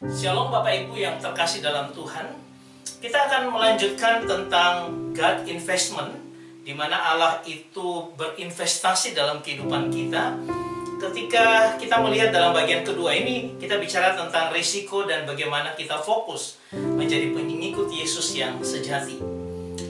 Shalom Bapak Ibu yang terkasih dalam Tuhan. Kita akan melanjutkan tentang God investment, di mana Allah itu berinvestasi dalam kehidupan kita. Ketika kita melihat dalam bagian kedua ini, kita bicara tentang risiko dan bagaimana kita fokus menjadi pengikut Yesus yang sejati.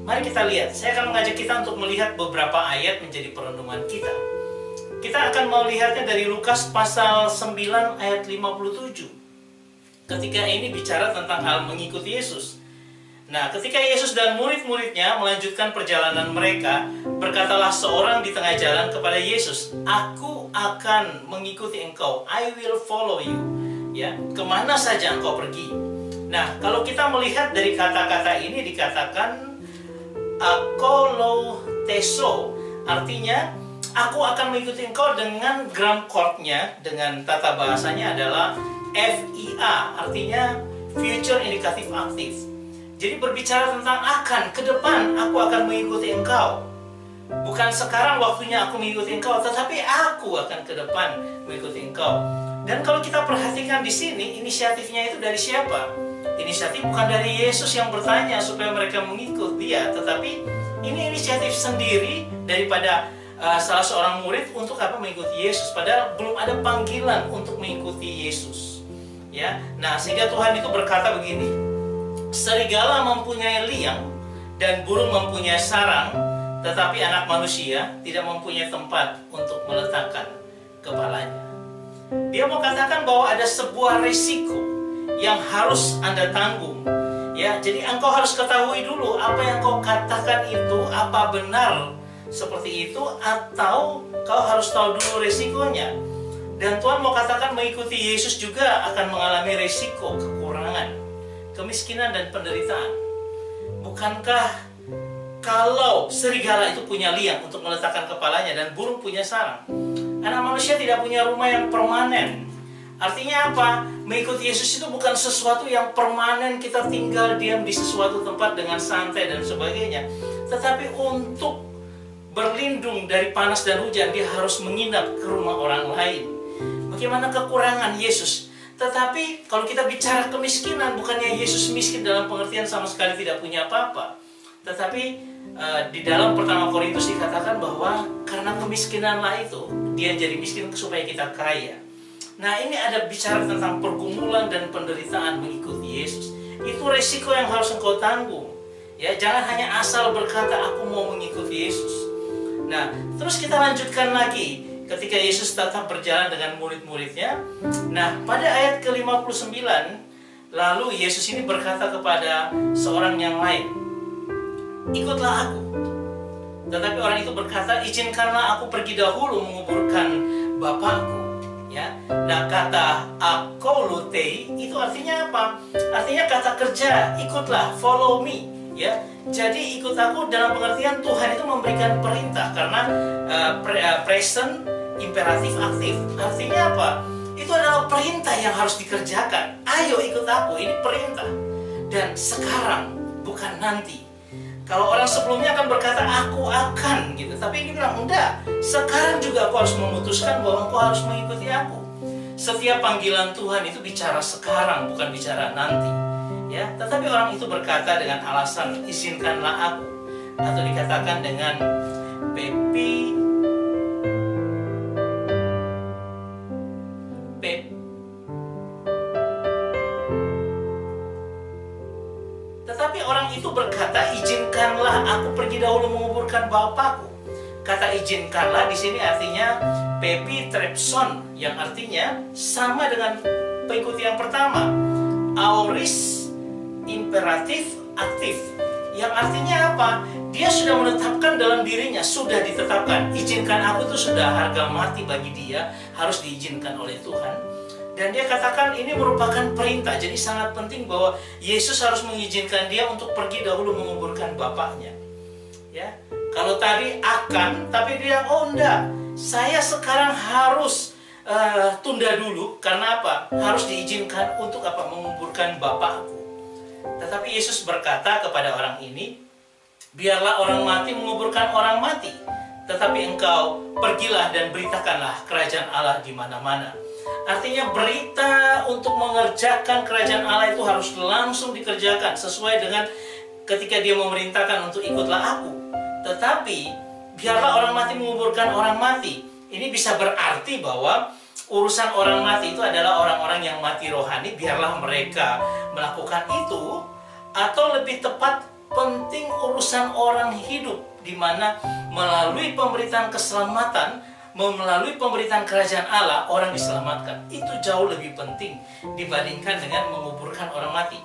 Mari kita lihat, saya akan mengajak kita untuk melihat beberapa ayat menjadi perenungan kita. Kita akan melihatnya dari Lukas pasal 9 ayat 57. Ketika ini bicara tentang hal mengikuti Yesus. Nah, ketika Yesus dan murid-muridnya melanjutkan perjalanan mereka, berkatalah seorang di tengah jalan kepada Yesus, "Aku akan mengikuti engkau, I will follow you." Ya, kemana saja engkau pergi. Nah, kalau kita melihat dari kata-kata ini dikatakan akoloteso, artinya aku akan mengikuti engkau dengan gram chordnya, dengan tata bahasanya adalah FIA, artinya future indicative active. Jadi berbicara tentang akan, ke depan aku akan mengikuti engkau. Bukan sekarang waktunya aku mengikuti engkau, tetapi aku akan ke depan mengikuti engkau. Dan kalau kita perhatikan di sini, inisiatifnya itu dari siapa? Inisiatif bukan dari Yesus yang bertanya supaya mereka mengikut dia, tetapi ini inisiatif sendiri daripada salah seorang murid untuk apa mengikuti Yesus, padahal belum ada panggilan untuk mengikuti Yesus. Ya, nah sehingga Tuhan itu berkata begini, serigala mempunyai liang dan burung mempunyai sarang, tetapi anak manusia tidak mempunyai tempat untuk meletakkan kepalanya. Dia mau katakan bahwa ada sebuah risiko yang harus Anda tanggung. Ya, jadi engkau harus ketahui dulu apa yang kau katakan itu apa benar seperti itu, atau kau harus tahu dulu risikonya. Dan Tuhan mau katakan mengikuti Yesus juga akan mengalami risiko, kekurangan, kemiskinan dan penderitaan. Bukankah kalau serigala itu punya liang untuk meletakkan kepalanya dan burung punya sarang, anak manusia tidak punya rumah yang permanen. Artinya apa? Mengikuti Yesus itu bukan sesuatu yang permanen, kita tinggal diam di sesuatu tempat dengan santai dan sebagainya. Tetapi untuk berlindung dari panas dan hujan, dia harus menginap ke rumah orang lain. Bagaimana kekurangan Yesus. Tetapi kalau kita bicara kemiskinan, bukannya Yesus miskin dalam pengertian sama sekali tidak punya apa-apa. Tetapi di dalam pertama Korintus dikatakan bahwa karena kemiskinanlah itu dia jadi miskin supaya kita kaya. Nah, ini ada bicara tentang pergumulan dan penderitaan mengikuti Yesus. Itu resiko yang harus engkau tanggung. Ya, jangan hanya asal berkata aku mau mengikuti Yesus. Nah, terus kita lanjutkan lagi. Ketika Yesus tetap berjalan dengan murid-muridnya. Nah, pada ayat ke-59, lalu Yesus ini berkata kepada seorang yang lain, "Ikutlah aku." Tetapi orang itu berkata, "Izinkanlah aku pergi dahulu menguburkan Bapakku." Ya. Nah, kata akolotei itu artinya apa? Artinya kata kerja, ikutlah, follow me. Ya. Jadi ikut aku dalam pengertian Tuhan itu memberikan perintah, karena present imperatif aktif. Artinya apa? Itu adalah perintah yang harus dikerjakan. Ayo ikut aku, ini perintah. Dan sekarang, bukan nanti. Kalau orang sebelumnya akan berkata aku akan gitu, tapi ini bilang enggak. Sekarang juga aku harus memutuskan bahwa engkau harus mengikuti aku. Setiap panggilan Tuhan itu bicara sekarang, bukan bicara nanti. Ya, tetapi orang itu berkata dengan alasan izinkanlah aku, atau dikatakan dengan pepi. Tetapi orang itu berkata, izinkanlah aku pergi dahulu menguburkan Bapakku. Kata izinkanlah di sini artinya pepi trepson, yang artinya sama dengan pengikuti yang pertama. Aoris imperatif aktif, yang artinya apa? Dia sudah menetapkan dalam dirinya, sudah ditetapkan. Izinkan aku itu sudah harga mati bagi dia, harus diizinkan oleh Tuhan. Dan dia katakan ini merupakan perintah. Jadi sangat penting bahwa Yesus harus mengizinkan dia untuk pergi dahulu menguburkan Bapaknya. Ya, kalau tadi akan, tapi dia oh enggak, saya sekarang harus tunda dulu. Karena apa? Harus diizinkan untuk apa? Menguburkan Bapakku. Tetapi Yesus berkata kepada orang ini, biarlah orang mati menguburkan orang mati, tetapi engkau pergilah dan beritakanlah kerajaan Allah di mana-mana. Artinya berita untuk mengerjakan kerajaan Allah itu harus langsung dikerjakan sesuai dengan ketika dia memerintahkan untuk ikutlah aku. Tetapi biarlah orang mati menguburkan orang mati. Ini bisa berarti bahwa urusan orang mati itu adalah orang-orang yang mati rohani, biarlah mereka melakukan itu. Atau lebih tepat, penting urusan orang hidup, di mana melalui pemberitaan keselamatan, melalui pemberitaan kerajaan Allah, orang diselamatkan. Itu jauh lebih penting dibandingkan dengan menguburkan orang mati.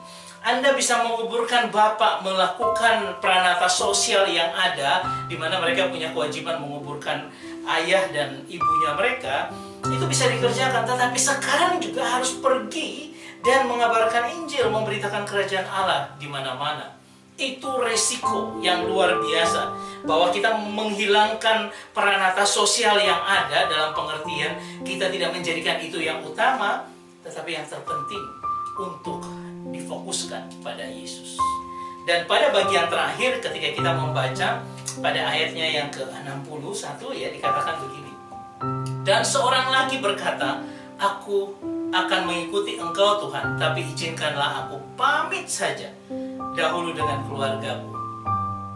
Anda bisa menguburkan bapak, melakukan pranata sosial yang ada, di mana mereka punya kewajiban menguburkan ayah dan ibunya mereka. Itu bisa dikerjakan, tetapi sekarang juga harus pergi dan mengabarkan Injil, memberitakan kerajaan Allah di mana-mana. Itu resiko yang luar biasa, bahwa kita menghilangkan pranata sosial yang ada, dalam pengertian kita tidak menjadikan itu yang utama, tetapi yang terpenting untuk difokuskan pada Yesus. Dan pada bagian terakhir ketika kita membaca pada ayatnya yang ke-61 ya, dikatakan begini. Dan seorang lagi berkata, aku akan mengikuti engkau Tuhan, tapi izinkanlah aku pamit saja dahulu dengan keluargaku.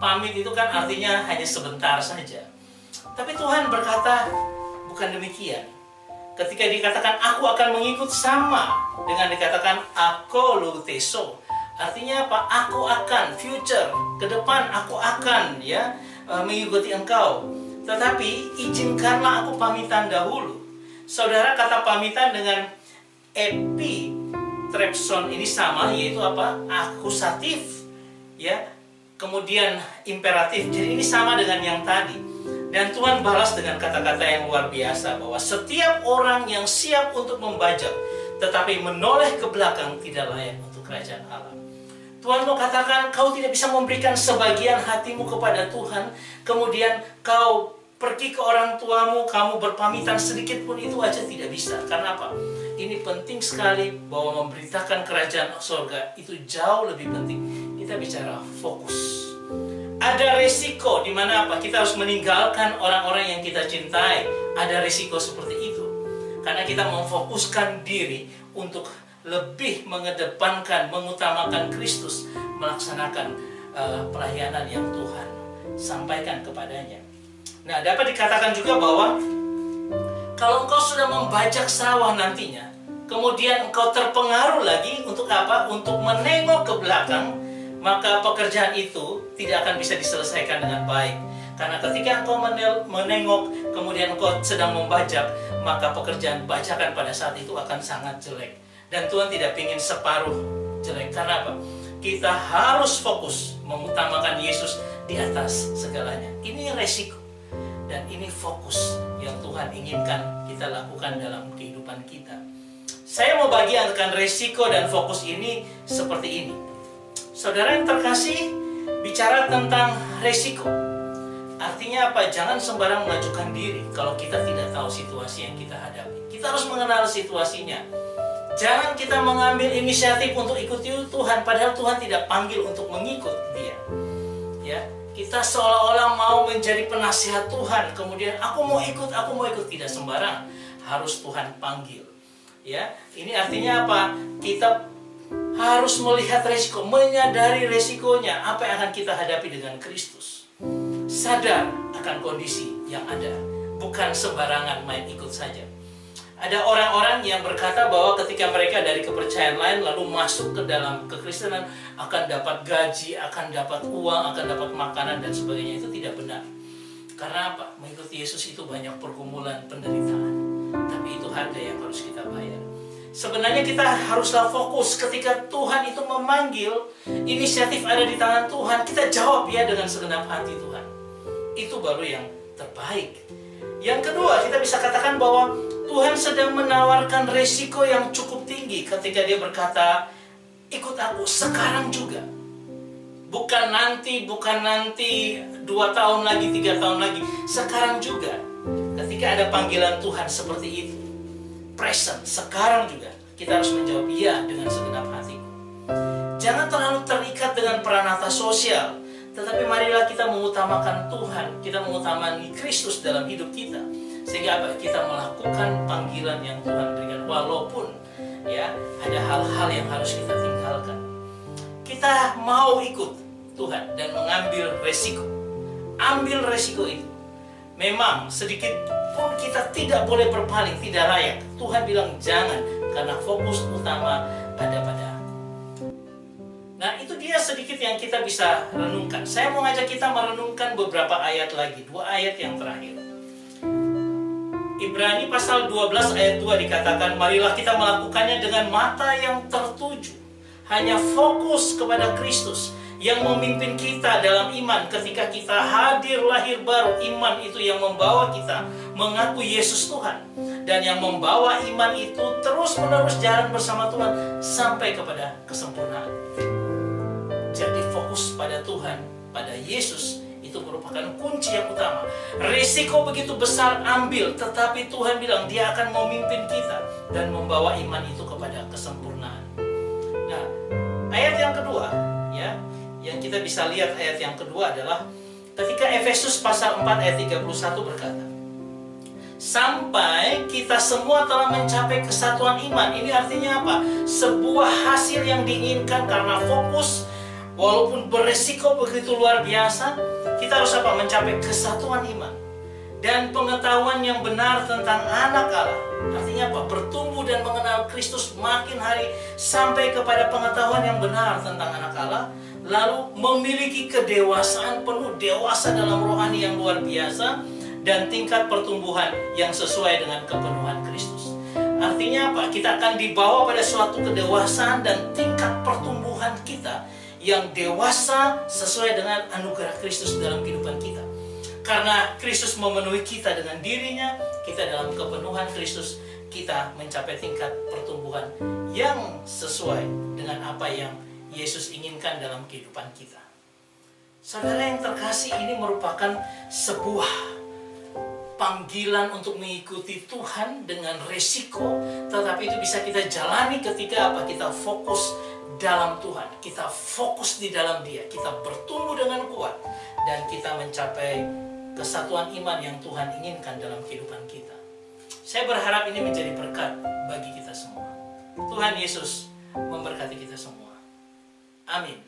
Pamit itu kan artinya hanya sebentar saja. Tapi Tuhan berkata, bukan demikian. Ketika dikatakan aku akan mengikut, sama dengan dikatakan akoluteso. Artinya apa? Aku akan, future, ke depan aku akan ya mengikuti engkau. Tetapi izinkanlah aku pamitan dahulu. Saudara, kata pamitan dengan epitrepson ini sama, yaitu apa? Akusatif ya, kemudian imperatif. Jadi ini sama dengan yang tadi. Dan Tuhan balas dengan kata-kata yang luar biasa, bahwa setiap orang yang siap untuk membajak tetapi menoleh ke belakang tidak layak untuk kerajaan Allah. Tuhan mau katakan, kau tidak bisa memberikan sebagian hatimu kepada Tuhan, kemudian kau pergi ke orang tuamu, kamu berpamitan sedikit pun, itu aja tidak bisa. Karena apa? Ini penting sekali, bahwa memberitakan kerajaan surga itu jauh lebih penting. Kita bicara fokus. Ada resiko di mana apa? Kita harus meninggalkan orang-orang yang kita cintai. Ada resiko seperti itu. Karena kita memfokuskan diri untuk lebih mengedepankan, mengutamakan Kristus, melaksanakan pelayanan yang Tuhan sampaikan kepadanya. Nah, dapat dikatakan juga bahwa kalau engkau sudah membajak sawah nantinya, kemudian engkau terpengaruh lagi untuk apa? Untuk menengok ke belakang, maka pekerjaan itu tidak akan bisa diselesaikan dengan baik. Karena ketika engkau menengok, kemudian engkau sedang membajak, maka pekerjaan bajakan pada saat itu akan sangat jelek. Dan Tuhan tidak ingin separuh jelek. Karena apa? Kita harus fokus mengutamakan Yesus di atas segalanya. Ini resiko. Dan ini fokus yang Tuhan inginkan kita lakukan dalam kehidupan kita. Saya mau bagikan resiko dan fokus ini seperti ini. Saudara yang terkasih, bicara tentang resiko. Artinya apa? Jangan sembarang mengajukan diri kalau kita tidak tahu situasi yang kita hadapi. Kita harus mengenal situasinya. Jangan kita mengambil inisiatif untuk ikuti Tuhan, padahal Tuhan tidak panggil untuk mengikut Dia. Ya, kita seolah-olah mau menjadi penasihat Tuhan, kemudian aku mau ikut, tidak sembarang. Harus Tuhan panggil. Ya, ini artinya apa? Kita harus melihat resiko, menyadari resikonya, apa yang akan kita hadapi dengan Kristus. Sadar akan kondisi yang ada, bukan sembarangan main ikut saja. Ada orang-orang yang berkata bahwa ketika mereka dari kepercayaan lain lalu masuk ke dalam kekristenan akan dapat gaji, akan dapat uang, akan dapat makanan dan sebagainya. Itu tidak benar. Karena apa? Mengikuti Yesus itu banyak pergumulan, penderitaan. Tapi itu harga yang harus kita bayar. Sebenarnya kita haruslah fokus ketika Tuhan itu memanggil, inisiatif ada di tangan Tuhan, kita jawab ya dengan segenap hati Tuhan. Itu baru yang terbaik. Yang kedua, kita bisa katakan bahwa Tuhan sedang menawarkan resiko yang cukup tinggi ketika Dia berkata, ikut aku sekarang juga. Bukan nanti 2 tahun lagi, 3 tahun lagi. Sekarang juga. Ketika ada panggilan Tuhan seperti itu, present, sekarang juga, kita harus menjawab iya dengan segenap hatiku. Jangan terlalu terikat dengan pranata sosial. tetapi marilah kita mengutamakan Tuhan, kita mengutamakan Kristus dalam hidup kita, sehingga apa? Kita melakukan panggilan yang Tuhan berikan, walaupun ya ada hal-hal yang harus kita tinggalkan. Kita mau ikut Tuhan dan mengambil resiko. Ambil resiko itu. Memang sedikit pun kita tidak boleh berpaling, tidak layak. Tuhan bilang jangan, karena fokus utama ada pada Aku. Nah, itu dia sedikit yang kita bisa renungkan. Saya mau ngajak kita merenungkan beberapa ayat lagi, 2 ayat yang terakhir. Ibrani pasal 12 ayat 2 dikatakan, marilah kita melakukannya dengan mata yang tertuju, hanya fokus kepada Kristus yang memimpin kita dalam iman. Ketika kita hadir lahir baru, iman itu yang membawa kita mengaku Yesus Tuhan, dan yang membawa iman itu terus-menerus jalan bersama Tuhan sampai kepada kesempurnaan. Jadi fokus pada Tuhan, pada Yesus, itu merupakan kunci yang utama. Risiko begitu besar ambil, tetapi Tuhan bilang Dia akan memimpin kita dan membawa iman itu kepada kesempurnaan. Nah, ayat yang kedua, ya, yang kita bisa lihat ayat yang kedua adalah ketika Efesus pasal 4 ayat 31 berkata, sampai kita semua telah mencapai kesatuan iman. Ini artinya apa? Sebuah hasil yang diinginkan karena fokus, walaupun beresiko begitu luar biasa, kita harus apa? Mencapai kesatuan iman dan pengetahuan yang benar tentang anak Allah. Artinya apa? Bertumbuh dan mengenal Kristus makin hari sampai kepada pengetahuan yang benar tentang anak Allah, lalu memiliki kedewasaan penuh, dewasa dalam rohani yang luar biasa, dan tingkat pertumbuhan yang sesuai dengan kepenuhan Kristus. Artinya apa? Kita akan dibawa pada suatu kedewasaan dan tingkat pertumbuhan kita yang dewasa sesuai dengan anugerah Kristus dalam kehidupan kita. Karena Kristus memenuhi kita dengan dirinya, kita dalam kepenuhan Kristus, kita mencapai tingkat pertumbuhan yang sesuai dengan apa yang Yesus inginkan dalam kehidupan kita. Saudara yang terkasih, ini merupakan sebuah panggilan untuk mengikuti Tuhan dengan resiko, tetapi itu bisa kita jalani ketika apa? Kita fokus dalam Tuhan, kita fokus di dalam Dia, kita bertumbuh dengan kuat, dan kita mencapai kesatuan iman yang Tuhan inginkan dalam kehidupan kita. Saya berharap ini menjadi berkat bagi kita semua. Tuhan Yesus memberkati kita semua. Amin.